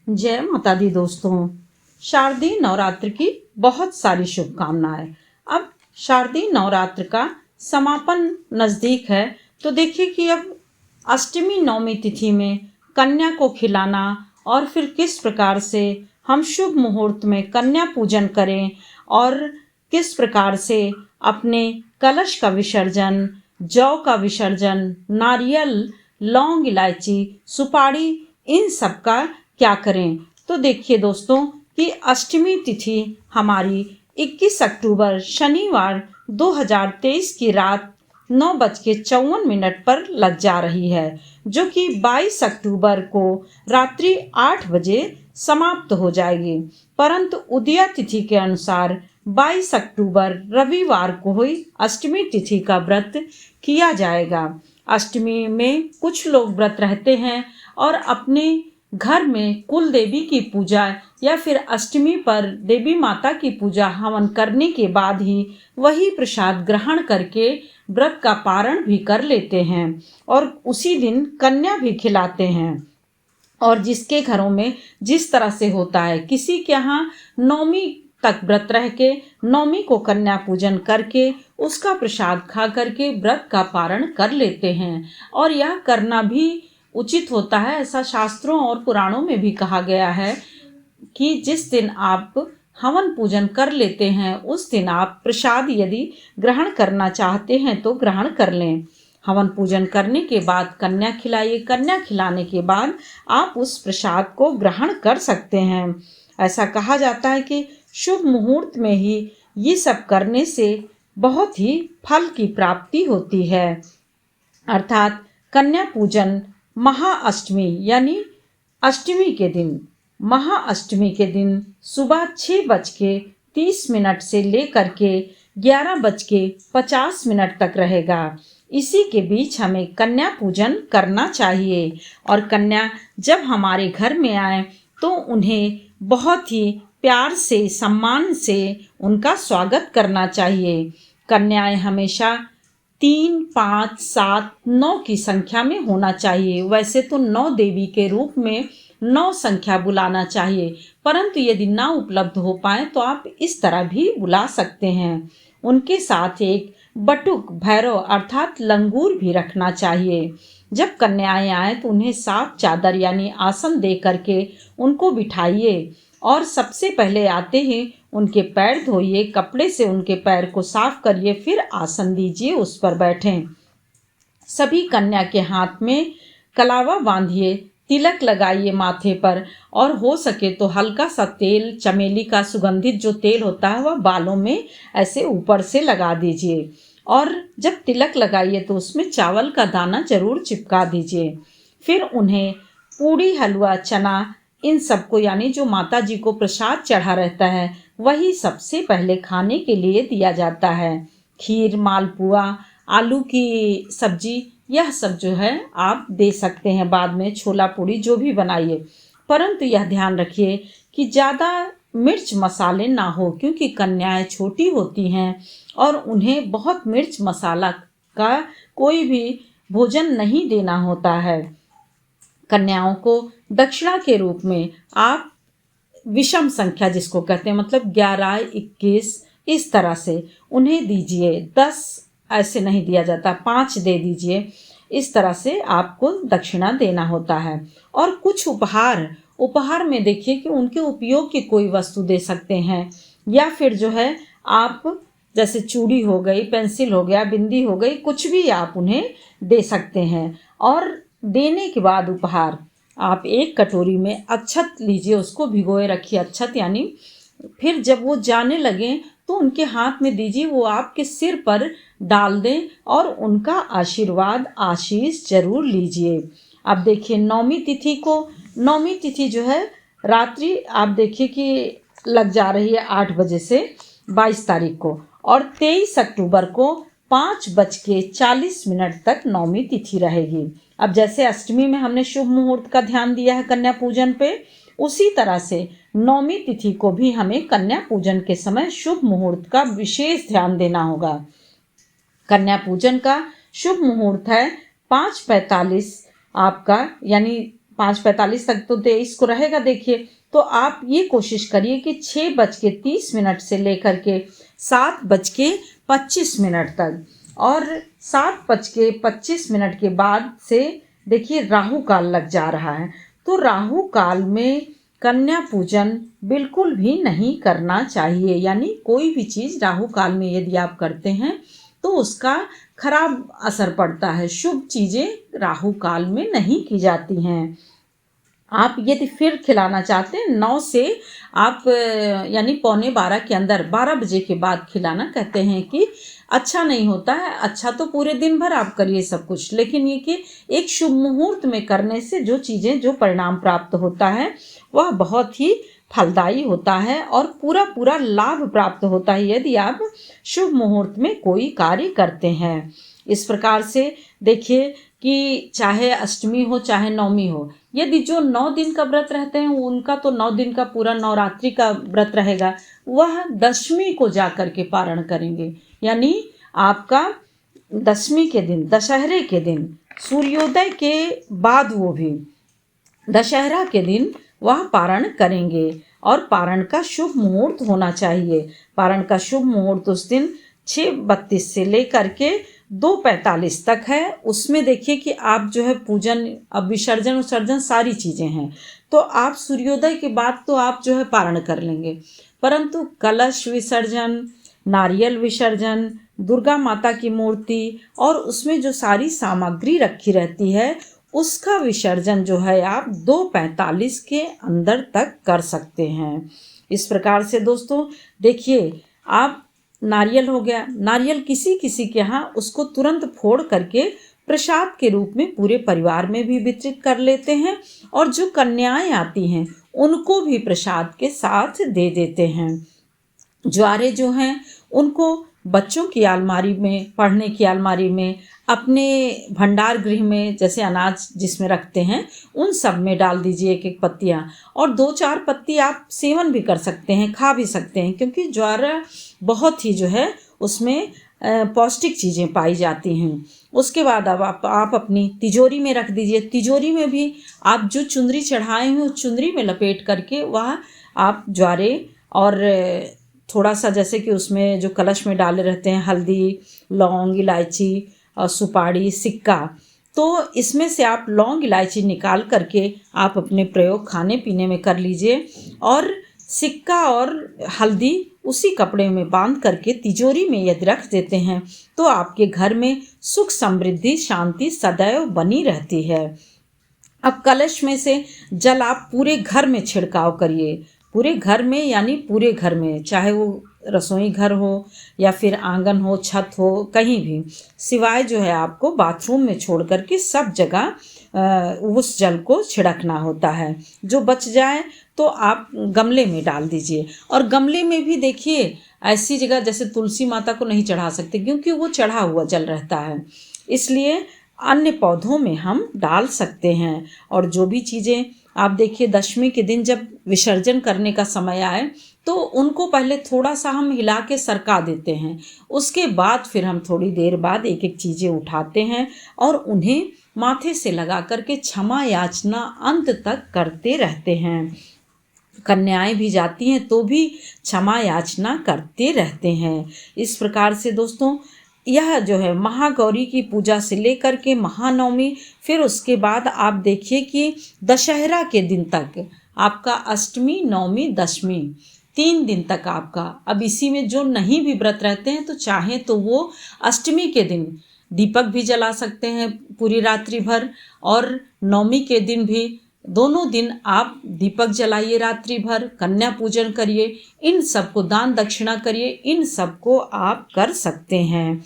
जय माता दी दोस्तों। शारदीय नवरात्र की बहुत सारी शुभकामनाएं। अब शारदीय नवरात्र का समापन नज़दीक है, तो देखिए कि अब अष्टमी नवमी तिथि में कन्या को खिलाना और फिर किस प्रकार से हम शुभ मुहूर्त में कन्या पूजन करें और किस प्रकार से अपने कलश का विसर्जन, जौ का विसर्जन, नारियल, लौंग, इलायची, सुपारी, इन सब का क्या करें। तो देखिए दोस्तों कि अष्टमी तिथि हमारी 21 अक्टूबर शनिवार 2023 की रात 9:54 पर लग जा रही है, जो कि 22 अक्टूबर को रात्रि 8 बजे समाप्त हो जाएगी। परंतु उदया तिथि के अनुसार 22 अक्टूबर रविवार को हुई अष्टमी तिथि का व्रत किया जाएगा। अष्टमी में कुछ लोग व्रत रहते हैं और अपने घर में कुल देवी की पूजा या फिर अष्टमी पर देवी माता की पूजा हवन करने के बाद ही वही प्रसाद ग्रहण करके व्रत का पारण भी कर लेते हैं और उसी दिन कन्या भी खिलाते हैं। और जिसके घरों में जिस तरह से होता है, किसी के यहाँ नौमी तक व्रत रह के नौमी को कन्या पूजन करके उसका प्रसाद खा करके व्रत का पारण कर लेते हैं और यह करना भी उचित होता है। ऐसा शास्त्रों और पुराणों में भी कहा गया है कि जिस दिन आप हवन पूजन कर लेते हैं उस दिन आप प्रसाद यदि ग्रहण करना चाहते हैं तो ग्रहण कर लें। हवन पूजन करने के बाद कन्या खिलाइए, कन्या खिलाने के बाद आप उस प्रसाद को ग्रहण कर सकते हैं। ऐसा कहा जाता है कि शुभ मुहूर्त में ही ये सब करने से बहुत ही फल की प्राप्ति होती है। अर्थात कन्या पूजन महाअष्टमी यानी अष्टमी के दिन, महाअष्टमी के दिन सुबह 6:30 से लेकर के 11:50 तक रहेगा। इसी के बीच हमें कन्या पूजन करना चाहिए और कन्या जब हमारे घर में आए तो उन्हें बहुत ही प्यार से, सम्मान से उनका स्वागत करना चाहिए। कन्याएं हमेशा 3, 5, 7, 9 की संख्या में होना चाहिए। वैसे तो 9 देवी के रूप में 9 संख्या बुलाना चाहिए, परंतु यदि ना उपलब्ध हो पाए तो आप इस तरह भी बुला सकते हैं। उनके साथ एक बटुक, भैरव अर्थात लंगूर भी रखना चाहिए। जब कन्याएं आए तो उन्हें साफ चादर यानी आसन दे करके उनको बिठाइए और सबसे पहले आते ही उनके पैर धोइए, कपड़े से उनके पैर को साफ करिए, फिर आसन दीजिए, उस पर बैठें। सभी कन्या के हाथ में कलावा बांधिए, तिलक लगाइए माथे पर और हो सके तो हल्का सा तेल, चमेली का सुगंधित जो तेल होता है वह बालों में ऐसे ऊपर से लगा दीजिए और जब तिलक लगाइए तो उसमें चावल का दाना जरूर चिपका दीजिए। फिर उन्हें पूड़ी, हलवा, चना, इन सबको यानी जो माता जी को प्रसाद चढ़ा रहता है वही सबसे पहले खाने के लिए दिया जाता है। खीर, मालपुआ, आलू की सब्जी, यह सब जो है आप दे सकते हैं। बाद में छोला पूड़ी जो भी बनाइए, परंतु यह ध्यान रखिए कि ज़्यादा मिर्च मसाले ना हो, क्योंकि कन्याएं छोटी होती हैं और उन्हें बहुत मिर्च मसाला का कोई भी भोजन नहीं देना होता है। कन्याओं को दक्षिणा के रूप में आप विषम संख्या जिसको कहते हैं, मतलब 11, 21 इस तरह से उन्हें दीजिए। 10 ऐसे नहीं दिया जाता, 5 दे दीजिए। इस तरह से आपको दक्षिणा देना होता है। और कुछ उपहार में देखिए कि उनके उपयोग की कोई वस्तु दे सकते हैं या फिर जो है आप जैसे चूड़ी हो गई, पेंसिल हो गया, बिंदी हो गई, कुछ भी आप उन्हें दे सकते हैं। और देने के बाद उपहार आप एक कटोरी में अक्षत लीजिए, उसको भिगोए रखिए अक्षत यानी। फिर जब वो जाने लगे तो उनके हाथ में दीजिए, वो आपके सिर पर डाल दें और उनका आशीर्वाद, आशीष जरूर लीजिए। अब देखिए नौमी तिथि जो है रात्रि आप देखिए कि लग जा रही है 8 बजे से 22 तारीख को, और 23 अक्टूबर को 5:40 तक नौमी तिथि रहेगी। अब जैसे अष्टमी में हमने शुभ मुहूर्त का ध्यान दिया है कन्या पूजन पे, उसी तरह से नौमी तिथि को भी हमें कन्या पूजन के समय शुभ मुहूर्त का विशेष ध्यान देना होगा। कन्या पूजन का शुभ मुहूर्त है 5:45 आपका यानी 5:45 तक तो 23 को रहेगा देखिए। तो आप ये कोशिश करिए कि 6:30 से लेकर के 7:25 तक, और 7:25 के बाद से देखिए राहु काल लग जा रहा है। तो राहु काल में कन्या पूजन बिल्कुल भी नहीं करना चाहिए। यानी कोई भी चीज़ राहु काल में यदि आप करते हैं तो उसका खराब असर पड़ता है। शुभ चीज़ें राहु काल में नहीं की जाती हैं। आप यदि फिर खिलाना चाहते हैं 9 से आप यानी 11:45 के अंदर, 12 बजे के बाद खिलाना कहते हैं कि अच्छा नहीं होता है। अच्छा तो पूरे दिन भर आप करिए सब कुछ, लेकिन ये कि एक शुभ मुहूर्त में करने से जो चीज़ें, जो परिणाम प्राप्त होता है वह बहुत ही फलदायी होता है और पूरा पूरा लाभ प्राप्त होता है यदि आप शुभ मुहूर्त में कोई कार्य करते हैं। इस प्रकार से देखिए कि चाहे अष्टमी हो चाहे नवमी हो, यदि जो 9 दिन का व्रत रहते हैं उनका तो 9 दिन का पूरा नवरात्रि का व्रत रहेगा, वह दशमी को जा कर के पारण करेंगे। यानी आपका दशमी के दिन, दशहरे के दिन, सूर्योदय के बाद, वो भी दशहरा के दिन वह पारण करेंगे। और पारण का शुभ मुहूर्त होना चाहिए। पारण का शुभ मुहूर्त उस दिन 6:32 से लेकर के 2:45 तक है। उसमें देखिए कि आप जो है पूजन, अब विसर्जन सारी चीज़ें हैं, तो आप सूर्योदय के बाद तो आप जो है पारण कर लेंगे, परंतु कलश विसर्जन, नारियल विसर्जन, दुर्गा माता की मूर्ति और उसमें जो सारी सामग्री रखी रहती है उसका विसर्जन जो है आप 2:45 के अंदर तक कर सकते हैं। इस प्रकार से दोस्तों देखिए, आप नारियल हो गया, नारियल किसी किसी के यहाँ उसको तुरंत फोड़ करके प्रसाद के रूप में पूरे परिवार में भी वितरित कर लेते हैं, और जो कन्याएं आती हैं उनको भी प्रसाद के साथ दे देते हैं। ज्वारे जो हैं उनको बच्चों की अलमारी में, पढ़ने की अलमारी में, अपने भंडार गृह में जैसे अनाज जिसमें रखते हैं उन सब में डाल दीजिए एक एक पत्तियाँ, और 2-4 पत्ती आप सेवन भी कर सकते हैं, खा भी सकते हैं, क्योंकि ज्वार बहुत ही जो है उसमें पौष्टिक चीज़ें पाई जाती हैं। उसके बाद अब आप अपनी तिजोरी में रख दीजिए। तिजोरी में भी आप जो चुंदरी चढ़ाए हैं उस चुंदरी में लपेट करके वह आप ज्वारे और थोड़ा सा, जैसे कि उसमें जो कलश में डाले रहते हैं हल्दी, लौंग, इलायची और सुपारी, सिक्का, तो इसमें से आप लौंग इलायची निकाल करके आप अपने प्रयोग खाने पीने में कर लीजिए, और सिक्का और हल्दी उसी कपड़े में बांध करके तिजोरी में यदि रख देते हैं तो आपके घर में सुख, समृद्धि, शांति सदैव बनी रहती है। अब कलश में से जल आप पूरे घर में छिड़काव करिए, पूरे घर में, यानी पूरे घर में, चाहे वो रसोई घर हो या फिर आंगन हो, छत हो, कहीं भी, सिवाय जो है आपको बाथरूम में छोड़ करके सब जगह उस जल को छिड़कना होता है। जो बच जाए तो आप गमले में डाल दीजिए, और गमले में भी देखिए ऐसी जगह जैसे तुलसी माता को नहीं चढ़ा सकते क्योंकि वो चढ़ा हुआ जल रहता है, इसलिए अन्य पौधों में हम डाल सकते हैं। और जो भी चीज़ें आप देखिए दशमी के दिन जब विसर्जन करने का समय आए तो उनको पहले थोड़ा सा हम हिला के सरका देते हैं, उसके बाद फिर हम थोड़ी देर बाद एक एक चीज़ें उठाते हैं और उन्हें माथे से लगा करके क्षमा याचना अंत तक करते रहते हैं। कन्याएं भी जाती हैं तो भी क्षमा याचना करते रहते हैं। इस प्रकार से दोस्तों यह जो है महागौरी की पूजा से लेकर के महानवमी, फिर उसके बाद आप देखिए कि दशहरा के दिन तक आपका अष्टमी, नवमी, दशमी 3 दिन तक आपका, अब इसी में जो नहीं भी व्रत रहते हैं तो चाहे तो वो अष्टमी के दिन दीपक भी जला सकते हैं पूरी रात्रि भर, और नवमी के दिन भी दोनों दिन आप दीपक जलाइए रात्रि भर, कन्या पूजन करिए, इन सबको दान दक्षिणा करिए, इन सबको आप कर सकते हैं।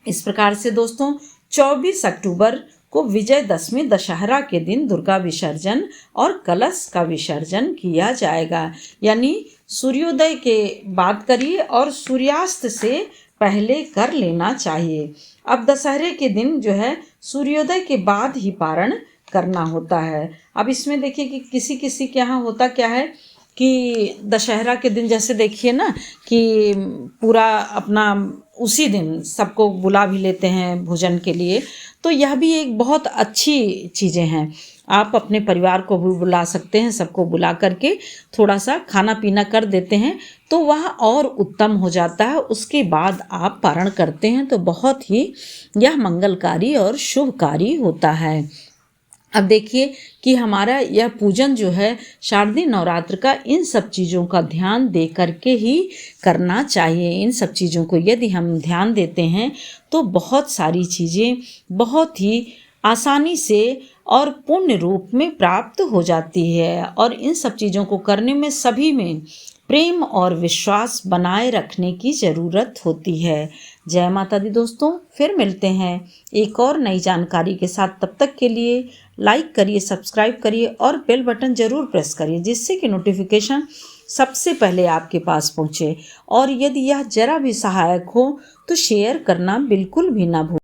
इस प्रकार से दोस्तों 24 अक्टूबर को विजयदशमी दशहरा के दिन दुर्गा विसर्जन और कलश का विसर्जन किया जाएगा। यानी सूर्योदय के बाद करिए और सूर्यास्त से पहले कर लेना चाहिए। अब दशहरे के दिन जो है सूर्योदय के बाद ही पारण करना होता है। अब इसमें देखिए कि किसी किसी के यहाँ होता क्या है कि दशहरा के दिन जैसे देखिए ना कि पूरा अपना उसी दिन सबको बुला भी लेते हैं भोजन के लिए, तो यह भी एक बहुत अच्छी चीज़ें हैं। आप अपने परिवार को भी बुला सकते हैं, सबको बुला करके थोड़ा सा खाना पीना कर देते हैं तो वह और उत्तम हो जाता है। उसके बाद आप पारण करते हैं तो बहुत ही यह मंगलकारी और शुभकारी होता है। अब देखिए कि हमारा यह पूजन जो है शारदीय नवरात्र का इन सब चीज़ों का ध्यान दे करके ही करना चाहिए। इन सब चीज़ों को यदि हम ध्यान देते हैं तो बहुत सारी चीज़ें बहुत ही आसानी से और पूर्ण रूप में प्राप्त हो जाती है। और इन सब चीज़ों को करने में सभी में प्रेम और विश्वास बनाए रखने की ज़रूरत होती है। जय माता दी दोस्तों, फिर मिलते हैं एक और नई जानकारी के साथ। तब तक के लिए लाइक करिए, सब्सक्राइब करिए और बेल बटन ज़रूर प्रेस करिए जिससे कि नोटिफिकेशन सबसे पहले आपके पास पहुँचे। और यदि यह जरा भी सहायक हो तो शेयर करना बिल्कुल भी ना भूलें।